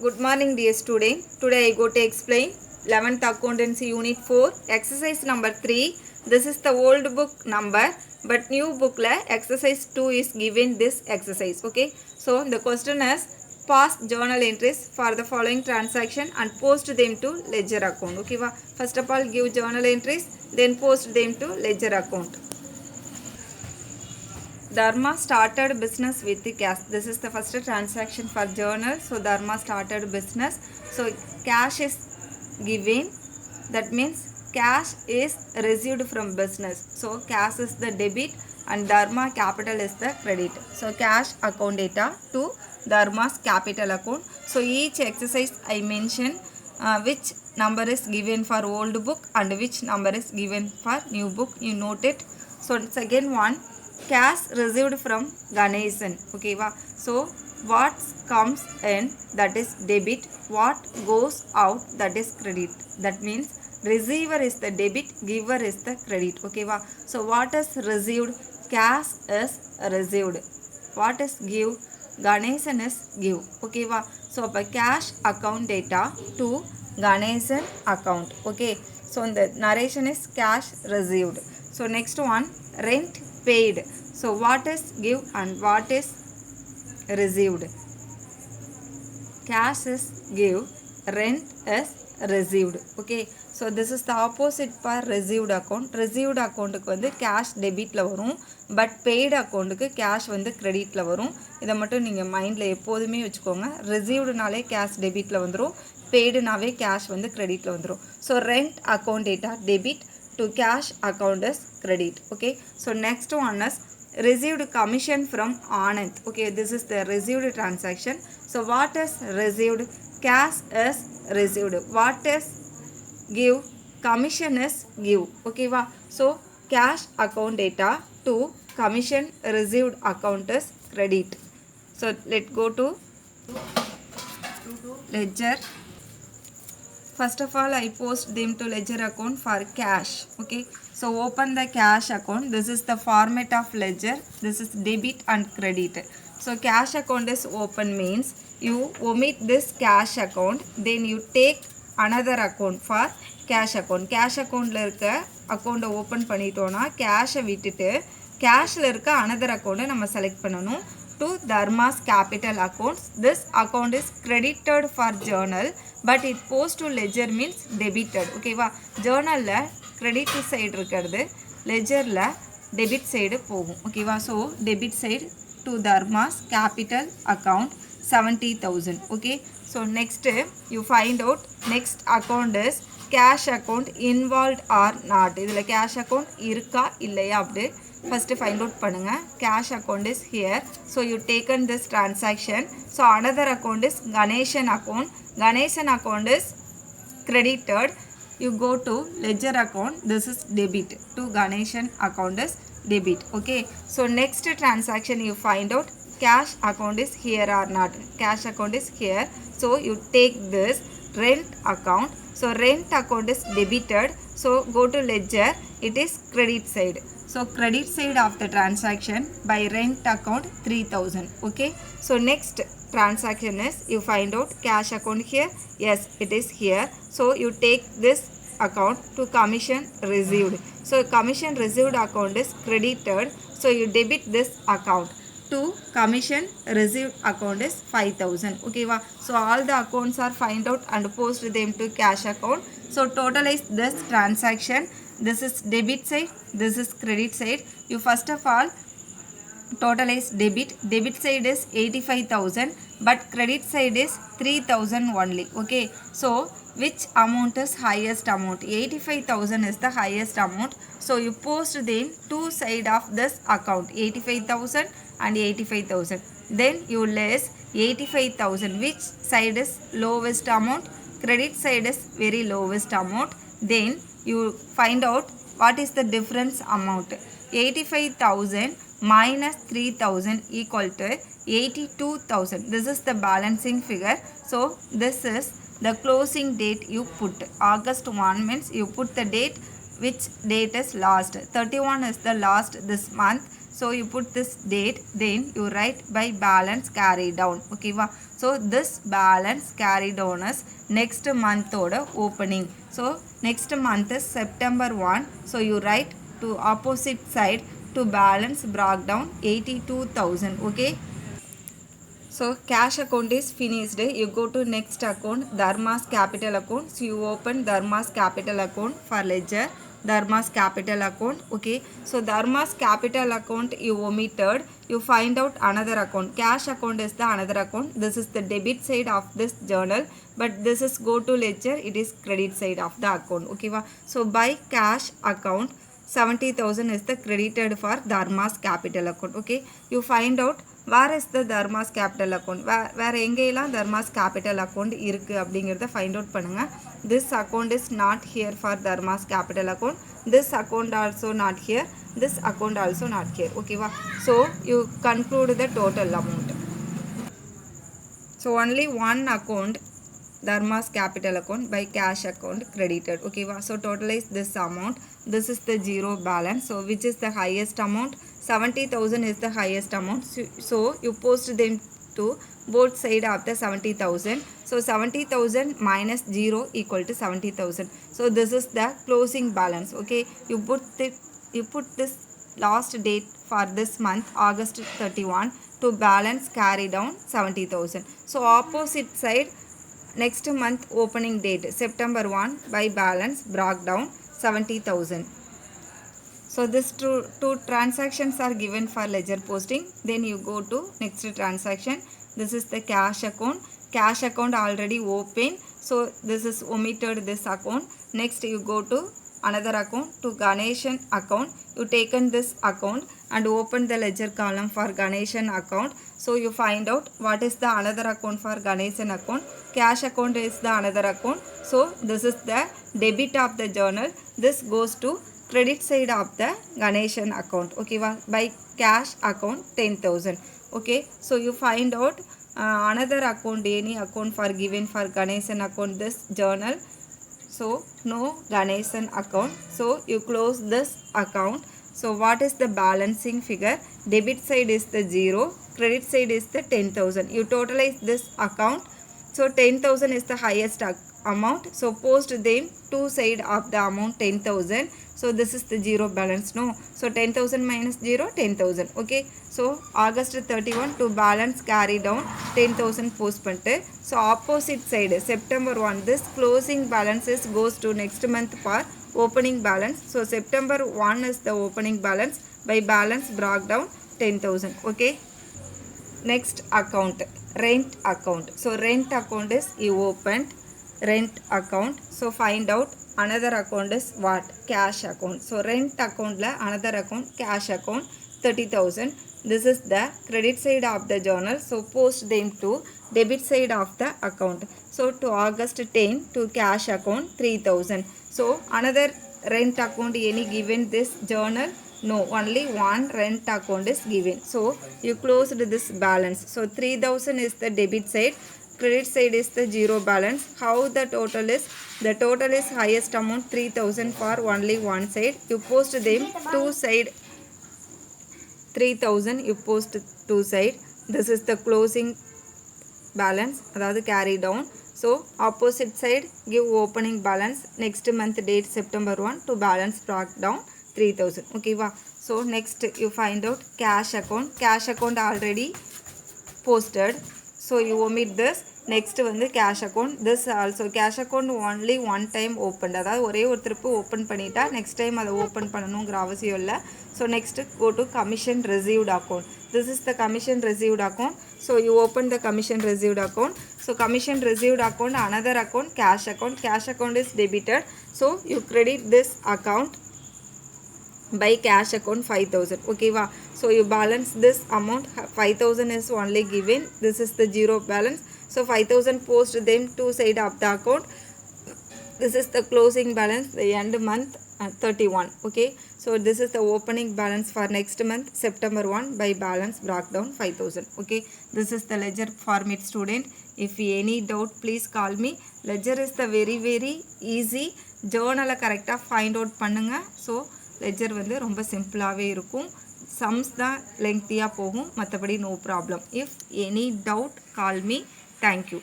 Good morning dear student. Today I go to explain 11th Accountancy Unit 4 exercise number 3. This is the old book number but new book la exercise 2 is given this exercise. Okay. So the question is pass journal entries for the following transaction and post them to ledger account. Okay. First of all give journal entries then post them to ledger account. Dharma started business with the cash. This is the first transaction for journal. So Dharma started business. So cash is given. That means cash is received from business. So cash is the debit and Dharma capital is the credit. So cash account data to Dharma's capital account. So each exercise I mention which number is given for old book and which number is given for new book. You note it. So second one, cash received from Ganesan. Okay, so what comes in, that is debit, what goes out, that is credit. That means receiver is the debit, giver is the credit. Okay, so what is received? Cash is received. What is give? Ganesan is give. Okay, so cash account data to Ganesan account. Okay, so the narration is cash received. So next one, rent paid. So what is give and what is received? Cash is give, rent is received. Okay, so this is the opposite for received account. Received account க்கு வந்து cash debitல வரும், but paid account க்கு cash வந்து creditல வரும். இதை மட்டும் நீங்க மைண்ட்ல எப்போதுமே வச்சுக்கோங்க. received-நாலே cash debitல வந்துரும், paid-நாவே cash வந்து creditல வந்துரும். So rent account data debit to cash account is credit. Okay, so next one is received commission from Anand. Okay, this is the received transaction. So what is received? Cash is received. What is give? Commission is give. Okay, so cash account data to commission received account is credit. So let's go to ledger. First of all, I post them to ledger account for cash. Okay, so open the cash account. This is the format of ledger. This is debit and credit. So cash account is open means you omit this cash account, then you take another account for cash account. Cash account la irukka account open பண்ணிட்டோம்னா cash விட்டுட்டு cashல இருக்க another account நம்ம select பண்ணனும். To Dharma's capital accounts, this account is credited for journal but it post to ledger means debited. Okay va, journal la credit side irukkiradhu, ledger la debit side pogum. Okay va, so debit side to Dharma's capital account 70,000. Okay, so next you find out next account is cash account involved or not. idhula cash account irukka illaya apdi first find out பண்ணுங்க. cash account is here, so you taken this transaction. So another account is Ganesan account. Ganesan account is credited. You go to ledger account, this is debit. To Ganesan account is debit. Okay, so next transaction you find out cash account is here or not. Cash account is here, so you take this rent account. So rent account is debited, so go to ledger, it is credit side. So credit side of the transaction by rent account 3,000. Okay, so next transaction is you find out cash account here. Yes, it is here, so you take this account to commission received. So commission received account is credited, so you debit this account to commission received account is 5,000. Okay, so all the accounts are find out and post them to cash account. So totalize this transaction. This is debit side, this is credit side. You first of all totalize debit. Debit side is 85,000 but credit side is 3,000 only. Okay, so which amount is highest amount? 85,000 is the highest amount, so you post them two side of this account, 85,000 and 85,000. Then you less 85,000, which side is lowest amount? Credit side is very lowest amount. Then you find out what is the difference amount. 85,000 minus 3,000 equal to 82,000. This is the balancing figure. So this is the closing date you put. August 1 means you put the date, which date is last. 31 is the last this month, so you put this date, then you write by balance carry down. Okay va, So this balance carried on as next month oda opening. So next month is September 1. So you write to opposite side to balance brought down 82,000. Okay. So cash account is finished. You go to next account, Dharma's capital account. So you open Dharma's capital account for ledger. Dharma's capital account. Okay. So Dharma's capital account you omitted. You find out another account. Cash account is the another account. This is the debit side of this journal. But this is go to ledger. It is credit side of the account. Okay. So by cash account, 70,000 is the credited for Dharma's capital account. Okay. You find out where is the Dharma's capital account, where எங்கெல்லாம் Dharma's capital account இருக்கு அப்படிங்கிறத find out பண்ணுங்க. This account is not here for Dharma's capital account. This account also not here. This account also not here. Okay va? So you conclude the total amount. So only one account, Dharma's capital account by cash account credited. Okay va? So totalize this amount. This is the zero balance. So which is the highest amount? 70,000 is the highest amount. So you post them to both side of the 70,000. So 70,000 minus 0 equal to 70,000. So this is the closing balance. Okay. You put this last date for this month, August 31, to balance carry down 70,000. So opposite side, next month opening date, September 1, by balance brought down 70,000. So this two transactions are given for ledger posting. Then you go to next transaction. This is the cash account. Cash account already open. So this is omitted this account. Next you go to another account, to Ganeshan account. You taken this account and open the ledger column for Ganeshan account. So you find out what is the another account for Ganeshan account. Cash account is the another account. So this is the debit of the journal. This goes to credit side of the Ganeshan account. Okay, by cash account 10,000. Okay, so you find out another account, any account for given for Ganeshan account, this journal. So no Ganeshan account. So you close this account. So what is the balancing figure? Debit side is the 0, credit side is the 10,000. You totalize this account. So 10,000 is the highest amount. So post them two side of the amount 10,000. So this is the zero balance. No. So 10,000 minus 0, 10,000. Okay. So August 31 to balance carry down 10,000 post பண்ணிட்டு. So opposite side September 1, this closing balances goes to next month for opening balance. So September 1 is the opening balance, by balance brought down 10,000. Okay. Next account, rent account. So rent account is you opened rent account. So find out another account is what? Cash account. So rent account la another account, cash account 30,000. This is the credit side of the journal. So post them to debit side of the account. So to August 10 to cash account 3,000. So another rent account any given this journal? No, only one rent account is given. So you closed this balance. So 3,000 is the debit side, credit side is the zero balance. How the total is? The total is highest amount 3,000 for only one side. You post them two side 3,000. You post two side. This is the closing balance, அதாவது carry down. So opposite side give opening balance next month date September 1 to balance brought down 3,000. Okay va? So next you find out cash account. Cash account already posted. So you omit this. Next வந்து cash account. This also cash account only one time opened. அதாவது ஒரே ஒரு திருப்பு open பண்ணிட்டா next time அதை open பண்ணணுங்கிற அவசியம் இல்லை. So next go to commission received account. This is the commission received account. So you open the commission received account. So commission received account, another account, cash account. Cash account is debited. So you credit this account by cash account 5,000. Okay va? So you balance this amount. 5,000 is only given. This is the zero balance. So 5,000 post them two side of the account. This is the closing balance, the end month 31. Okay. So this is the opening balance for next month September 1, by balance brought down 5,000. Okay. This is the ledger format, student. If any doubt please call me. Ledger is the very easy. Journal correct find out பண்ணுங்க. So ledger வந்து ரொம்ப சிம்பிளாவே இருக்கும். Sums தான் lengthy போகும், மற்றபடி no problem. If any doubt call me. Thank you.